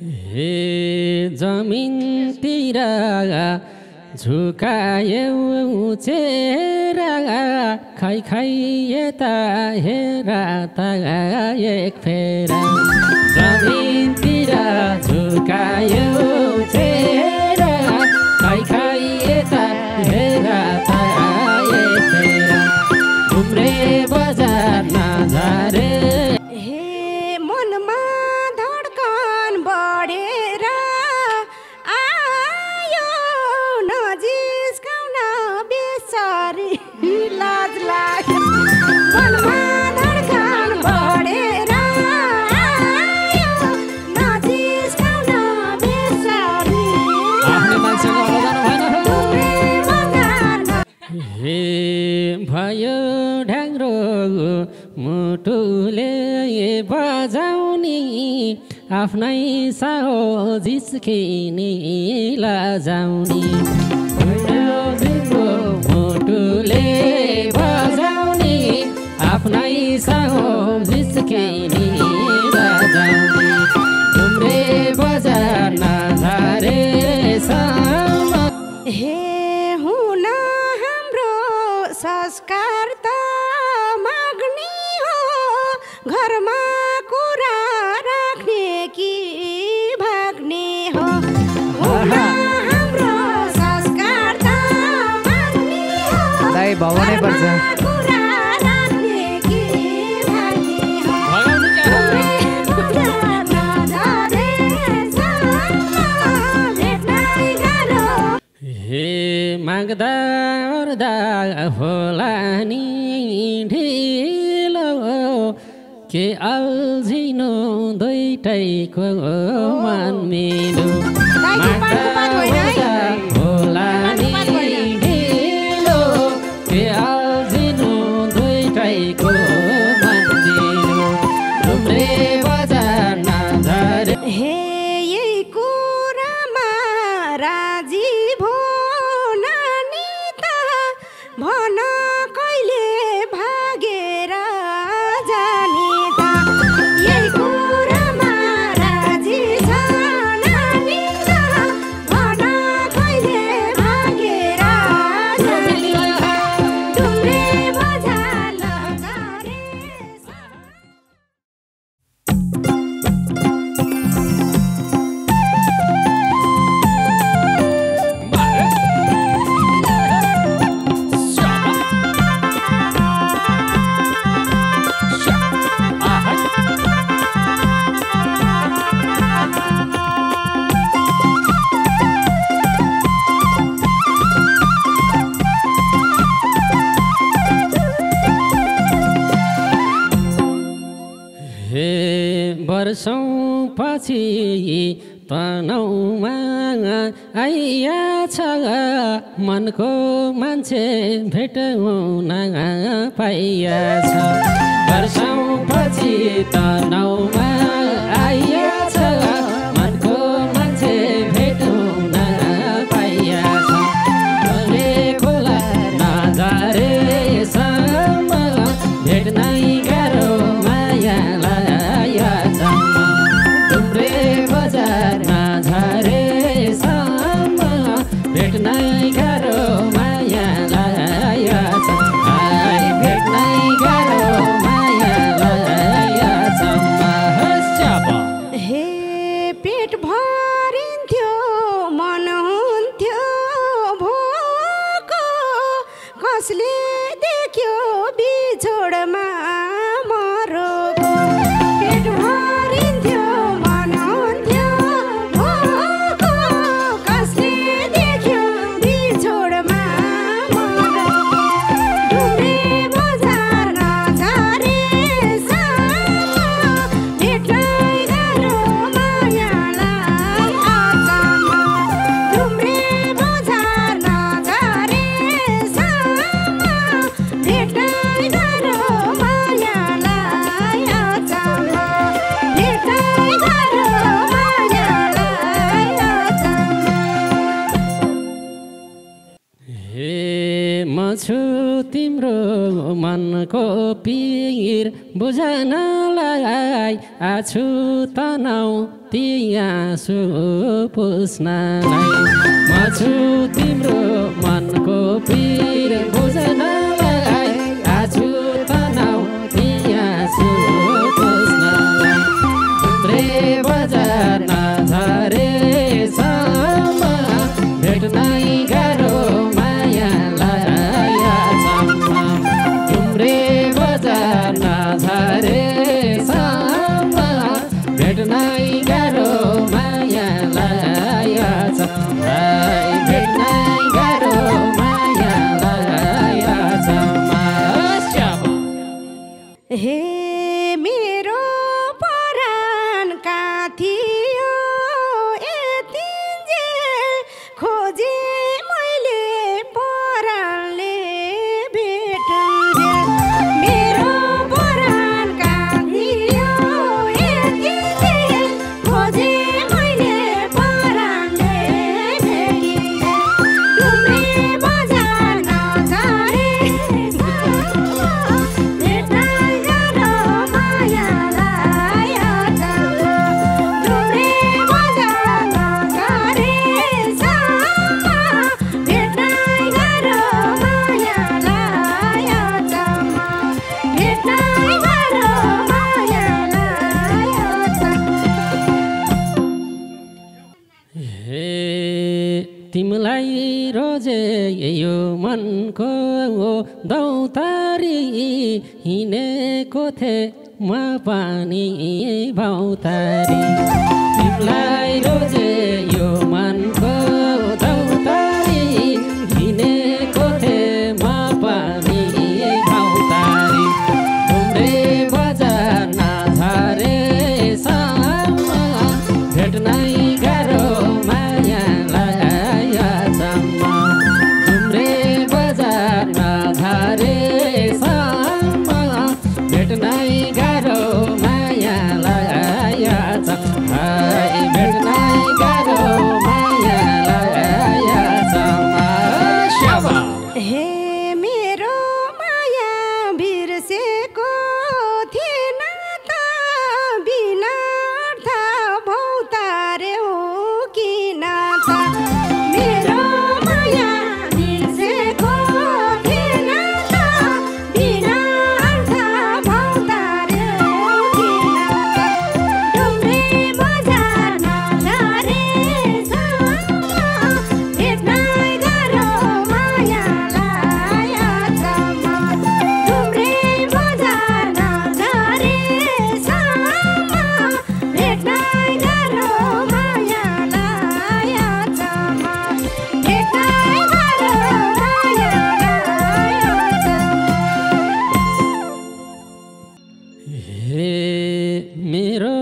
हे जमिनतिर झुकायौ चेहरा खै खै यता हेर त एक फेरा जमिनतिर झुकायौ चेहरा खै खै यता हेर त एक फेरा घुम्रे बजार नझरे भयो ढ्याङ्ग्रो मुटुले बजाउने आफ्नै साहो जिस्किने लजाउने मुटुले बजाउने आफ्नै साहो जिस्किने लजाउने घुम्रे बजार नझरे हे संस्कार त माग्ने हो घरमा कुरा राख्ने कि भाग्ने हो हाम्रो संस्कार त माग्ने हो घरमा कुरा राख्ने कि भाग्ने हो हे माग्दा ओर्दा होला नि ढिलो के अल्झिनु दुईटैको मन मिलो माग्दा ओर्दा होला नि ढिलो के अल्झिनु दुईटैको मन मिलो घुम्रे बजार नझरे हे यही कुरामा राजी भन कहिले भागेर जाने त यही कुरामा राजी छ नानी त भन कहिले भागेर जाने डुम्रे बजार नझरे वर्षौं पछि तनाउमा आइयाछ मनको मान्छे भेट्न पाइयाछ वर्षौं पछि तनाउमा आइयाछ मनको मान्छे भेट्न पाइयाछ खोले खोला नझरेसम्म भेट्नै गाह्रो मायालाई घुम्रे बजार नझरेसम्म भेट्नै गाह्रो मायालाई भेट्नै गाह्रो मायालाई हे पेट भरिन्थ्यो मन हुन्थ्यो भोको कसले देख्यो बिछोडमा मरोको पेट भरिन्थ्यो मन हुन्थ्यो भोको कसले देख्यो बिछोडमा मरोको डुम्रे बजार नझरेसम्म भेट्नै गाह्रो मायालाई अचम्म डुम्रे बजार नझरेसम्म भेट्नै गाह्रो मायालाई अचम्म भेट्नै गाह्रो मायालाई अचम्म हे म छु तिम्रो मनको पीर बुझ्नलाई आछु तनाउ ती आँसु पुस्नलाई म छु तिम्रो मनको पीर बुझ्नलाई आछु तनाउ ती आँसु पुस्नलाई रे बजार नझरेसम्म भेट्नै गाह्रो मायालाई आजम्म तिम्रे बजार नझरेसम्म भेट्नै गाह्रो मायालाई आजम्म भेट्नै गाह्रो मायालाई आजम्म हे मेरो पराणका थियो यतिन्जेल खोजे मैले पराणले भेटुन्जेल मेरो पराणका थियो यतिन्जेल खोजे मैले पराणले भेटिन्जेल डुम्रे बजार नझरे भेट्नै गाह्रो मायालाई आजम्म डुम्रे बजार नझरेसम्म भेट्नै गाह्रो मायालाई आजम्म भेट्नै गाह्रो मायालाई आजम्म हे तिमीलाई रोजे यो मनको दौतारी हिँडेको थिएँ म पानी भौतारी तिमीलाई रोजे यो मनको दौतारी हिँडेको थिएँ म पानी भौतारी डुम्रे बजार नझरेसम्म भेट्नै गाह्रो मायालाई आजम्म डुम्रे बजार नझरेसम्म भेट्नै गाह्रो मायालाई आजम्म भेट्नै गाह्रो मायालाई आजम्म शाबा हे मेरो माया बिर्सेको थिएन त बिना अर्थ भौतारे हो किन त मेरो माया बिर्सेको थिएन त बिना अर्थ भौतारे हो किन त डुम्रे बजार नझरेसम्म भेट्नै गाह्रो मायालाई आजम्म डुम्रे बजार नझरेसम्म भेट्नै गाह्रो मायालाई आजम्म भेट्नै गाह्रो मायालाई आजम्म हे मेरो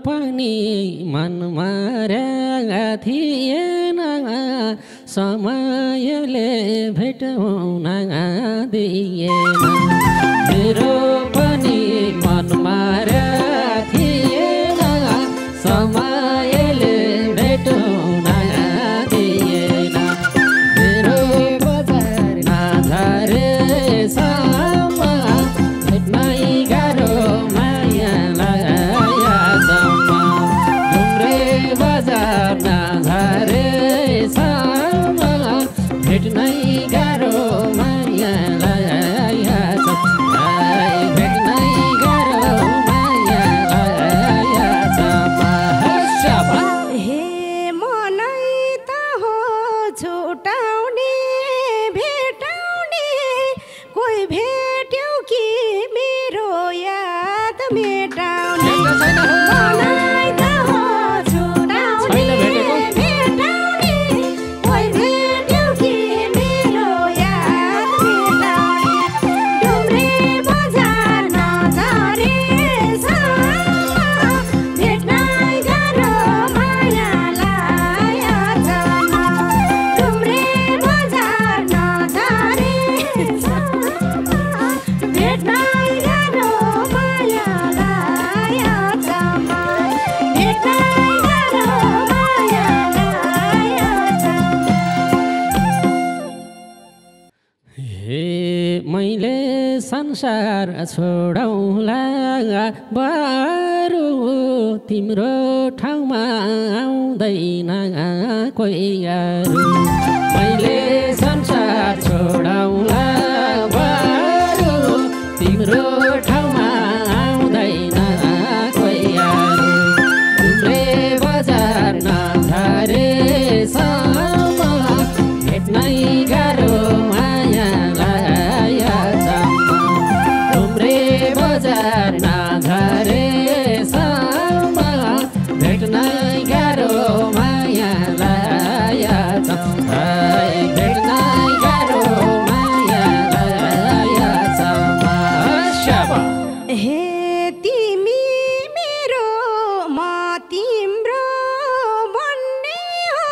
पनि मन मार्या थिएन समयले भेटौन दिएन मेरो पनि मन मार्या थिएन समयले भेटौन दिएन मेरो बजार नझरेसम्म भेट्नै गाह्रो मायालाई आजम्म डुम्रे बजार नझरेसम्म भेट्नै गाह्रो मायालाई आजम्म भेट्नै गाह्रो मायालाई आजम्म शाबा हे मनै त हो छुटाउने भेटाउने कोही भेट्यौ कि मेरो याद मेटाउने छैन, छैन। मनै त हो छुटाउने छैन भेटेको। भेटाउने संसार छोडौला बरु तिम्रो ठाउँमा आउँदैन कोही अरू मैले संसार छोडौला बरु तिम्रो ठाउँमा आउँदैन कोही अरू तिम्रै बजार नझरेसम्म भेट्नै गाह्रो मायालाई तिम्रै बजार नझरेसम्म भेट्नै गाह्रो मायालाई भेट्नै गाह्रो मायालाई हे तिमी मेरो म तिम्रो भन्ने हो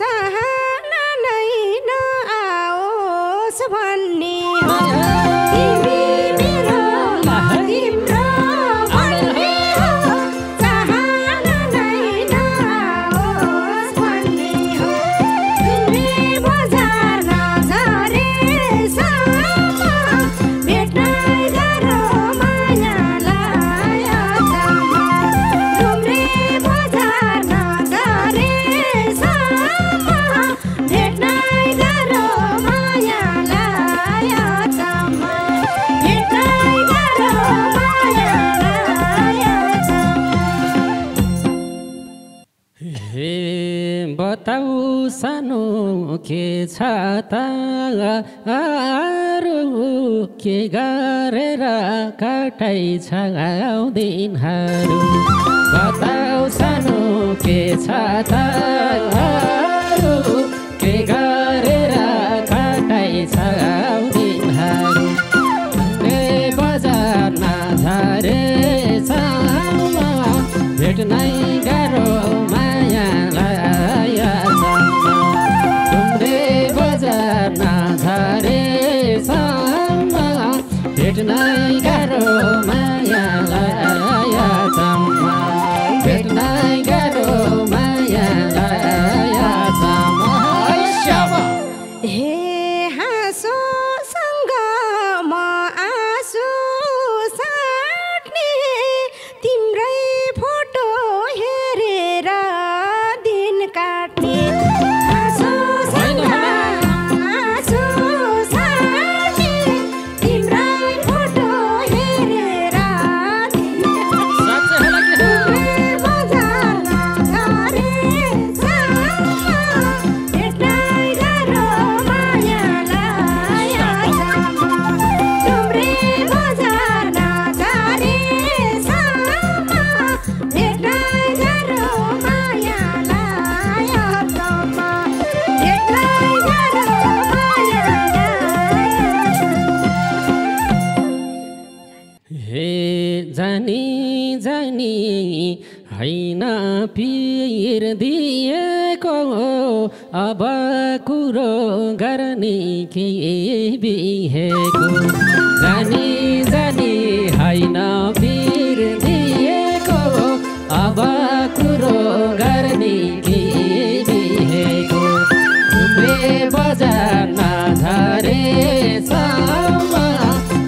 चाहना नै नआओस् भन्ने हो तिमी मेरो म तिम्रो भन्ने हो चाहना नै नआओस् भन्ने हो तिम्रै बजार नझरेसम्म भेट्नै गाह्रो मायालाई तिम्रै बजार नझरेसम्म भेट्नै गाह्रो मायालाई भेट्नै गाह्रो मायालाई हे बताऊ सानो के छ त अरू के गरेर काटाइछ दिनहरू बताऊ सानो के छ त अरू के गरेर काटाइछ दिनहरू बजार नझरेसम्म भेट्नै गाह्रो मायालाई तिम्रै बजार नझरेसम्म भेट्नै गाह्रो मायालाई भेट्नै गाह्रो मायालाई हे हाँसोसँग म आँसु साट्ने तिम्रै फोटो हेरेर दिन काट्ने हाँसोसँग आँसु साट्ने तिम्रै फोटो हेरेर दिन काट्ने तिम्रै बजार नझरेसम्म भेट्नै गाह्रो मायालाई तिम्रै बजार नझरेसम्म भेट्नै गाह्रो मायालाई भेट्नै गाह्रो मायालाई हे जानी जानी हैन पिर दिएको अब कुरो गर्ने के बिहेको जानी जानी हैन पिर दिएको अब कुरो गर्ने के बिहेको तिम्रै बजार नझरेसम्म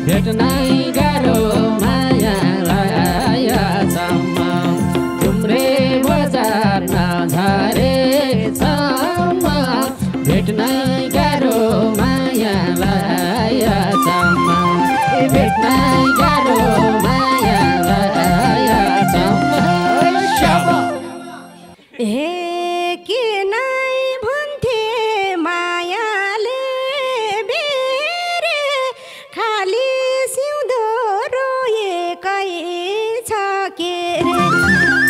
भेट्नै गाह्रो मायालाई तिम्रै बजार नझरेसम्म भेट्नै गाह्रो मायालाई भेट्नै गाह्रो मायालाई हे के नै भन्थे मायाले बेरे खाली सिउँदो रोएकै छ के रे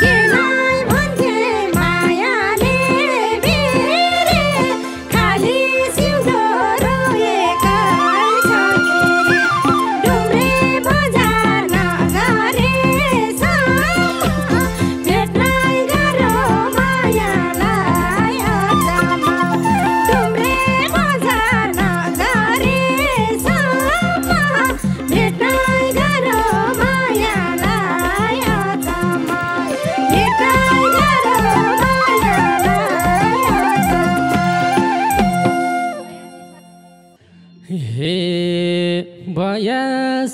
के नै भन्थे मायाले बेरे खाली सिउँदो रोएकै छ के रे तिम्रै बजार नझरेसम्म भेट्नै गाह्रो मायालाई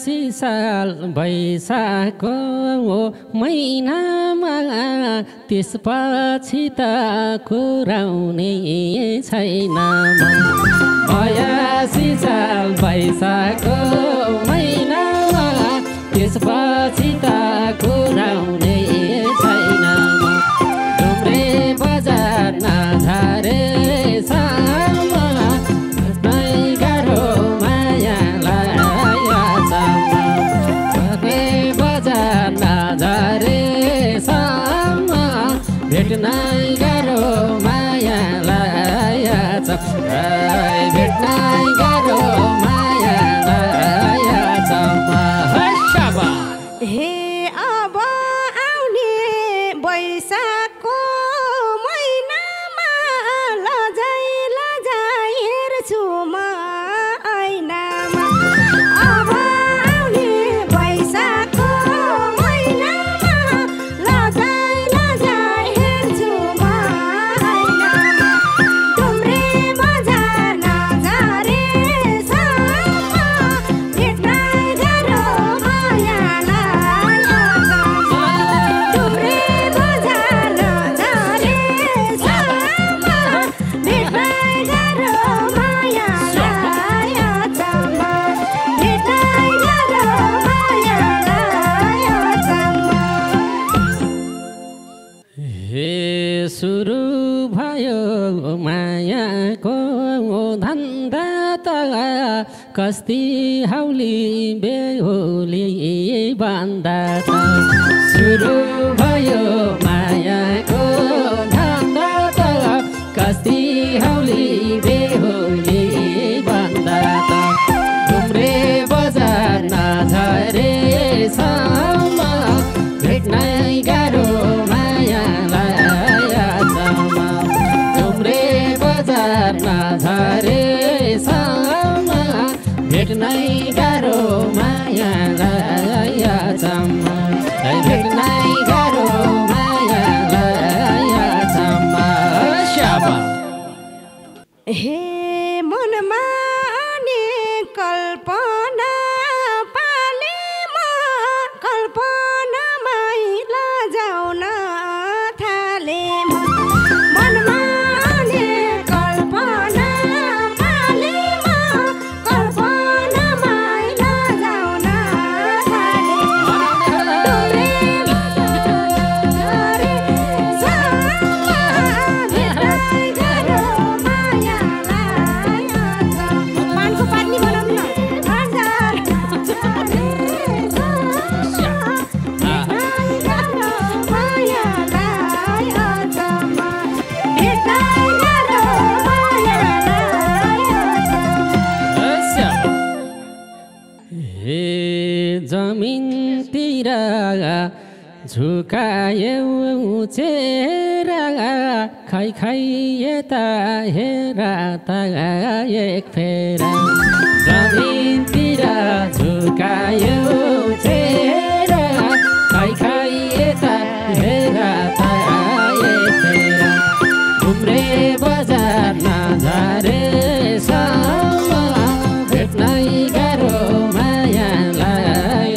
बयासी साल वैशाखको महिनामा त्यसपछि त कुराउने छैन 82 साल वैशाखको महिनामा त्यसपछि त कुराउने छैन डुम्रे बजार नझरे भेट्नै गाह्रो मायालाई भेट्नै गाह्रो मायालाई हे अब आउने वैशाखको महिनामा लजाइ लजाइ हेर्छु म ऐनामा अब आउने वैशाखको महिनामा लजाइ लजाइ हेर्छु म ऐनामा डुम्रे बजार नझरे भेट्नै गाह्रो मायालाई डुम्रे बजार नझरे भेट्नै गाह्रो मायालाई भेट्नै गाह्रो मायालाई हे सुरु भयो मायाको धन्दा त कस्ती हाउली बेहुली बान्दा त सुरु भयो मायाको धन्दा त कस्ती हाउली बेहुली बान्दा त डुम्रे बजार नझरे भेट्नै गाह्रो डुम्रे बजार नझरे भेट्नै गाह्रो मायालाई भेट्नै गाह्रो मायालाई हे मनमा आने कल्पना पाले म कल्पनामै लजाउन थाले मनमा आने कल्पना पाले म कल्पनामै लजाउन थाले डुम्रे बजार भेट्नै गाह्रो मायालाई पानको पानी बनाउनु न बजार भेट्नै गाह्रो मायालाई भेट्नै गाह्रो मायालाई हे जमिनतिर झुकायौ चेरा खै खै यता हेर त एक फेरा जमिनतिर झुकायौ चेरा खै खै यता हेर त एक फेरा डुम्रे बजार नझरे भेट्नै गाह्रो मायालाई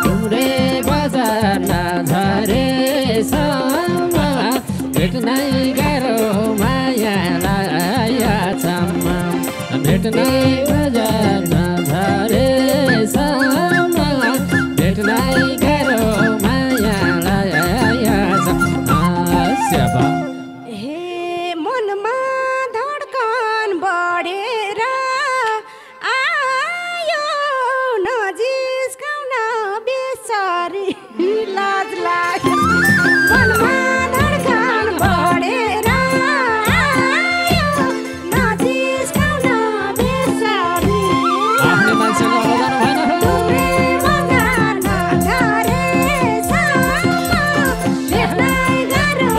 डुम्रे बजार नझरे भेट्नै गाह्रो मायालाई भेट्नै बजार नझरे भेट्नै गाह्रो मायालाई हे मनमा धड्कन बढेर आयो नजिस्काउन बेसरी लाज लाग्यो मनमा धड्कन बढेर आयो नजिस्काउन बेसरी आफ्नो मान्छेको अवदान भएन डुम्रे बजार नझरे भेट्नै गाह्रो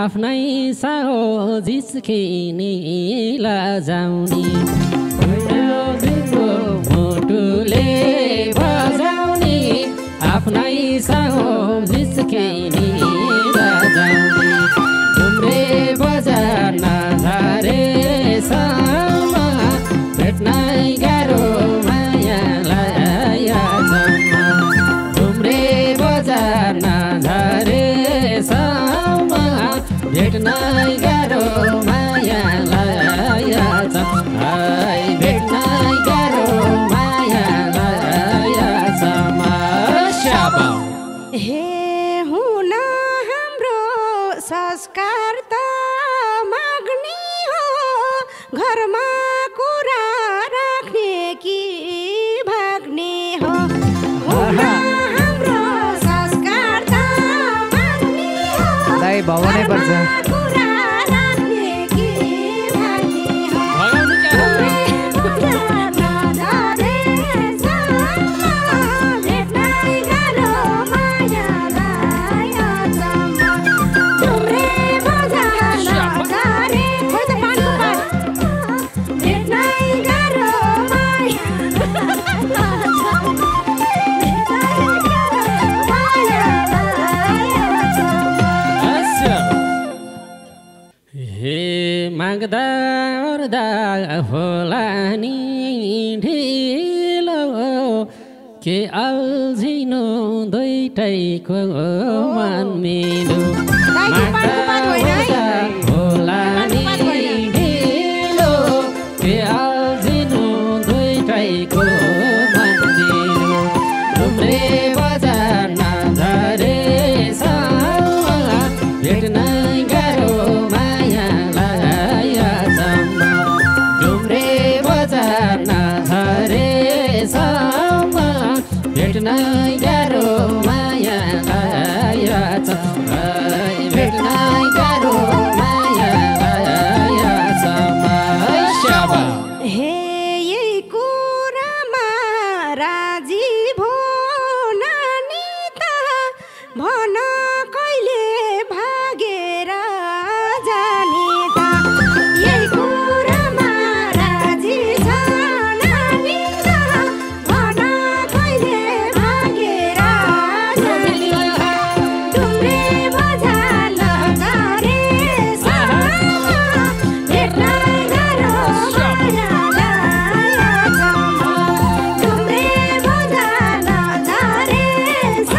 आफ्नै साहो जिस्किने लजाउने मुटुले बजाउने आफ्नै साहो जिस्किने लजाउने डुम्रे बजार नझरेसम्म भेट्नै गाह्रो मायालाई आजम्म डुम्रे बजार नझरेसम्म भेट्नै गाह्रो मायालाई आजम्म भेट्नै गाह्रो मायालाई आजम्म शाबा हे हुन हाम्रो संस्कार त माग्ने हो घरमा कुरा राख्ने कि भाग्ने हो हुन हाम्रो संस्कार त माग्ने हो दाइ भवनै पर्छ कुरा राख्ने कि भाग्ने हो डुम्रे बजार नझरेसम्म भेट्नै गाह्रो मायालाई आजम्म डुम्रे बजार नझरे खोइ त पानीको पात भेट्नै गाह्रो हे माग्दा ओर्दा होला नि ढिलो के अल्झिनु दुईटैको मन मिलो माग्दा ओर्दा होला नि ढिलो के अल्झिनु दुईटैको मन मिलो डुम्रे बजार नझरेसम्म भेट्नै गाह्रो मायालाई आजम्म डुम्रे बजार नझरेसम्म भेट्नै गाह्रो मायालाई आजम्म भेट्नै गाह्रो मायालाई आजम्म शाबा हे यही कुरामा राजी भो नानी त भन कहिले भागेर जाने त यही कुरामा राजी छ नानी त भन कहिले भागेर जाने डुम्रे बजार नझरेसम्म भेट्नै गाह्रो मायालाई आजम्म डुम्रे बजार नझरेसम्म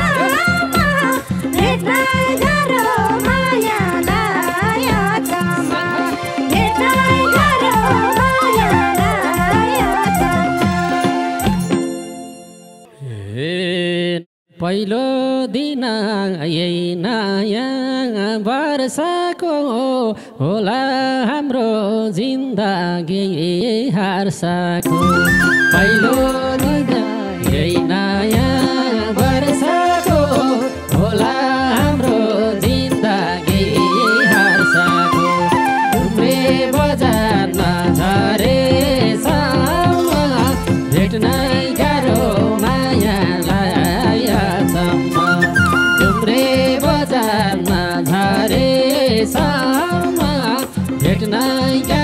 भेट्नै गाह्रो मायालाई आजम्म भेट्नै गाह्रो मायालाई आजम्म हे पहिलो दिन यही नयाँ वर्षको होला हाम्रो जिन्दगी हार्साको पहिलो दिन यही नयाँ वर्षको होला हाम्रो जिन्दगी हार्साको डुम्रे बजार नझरेसम्म भेट्नै गाह्रो मायालाई आजम्म डुम्रे बजार नझरेसम्म भेट्नै गाह्रो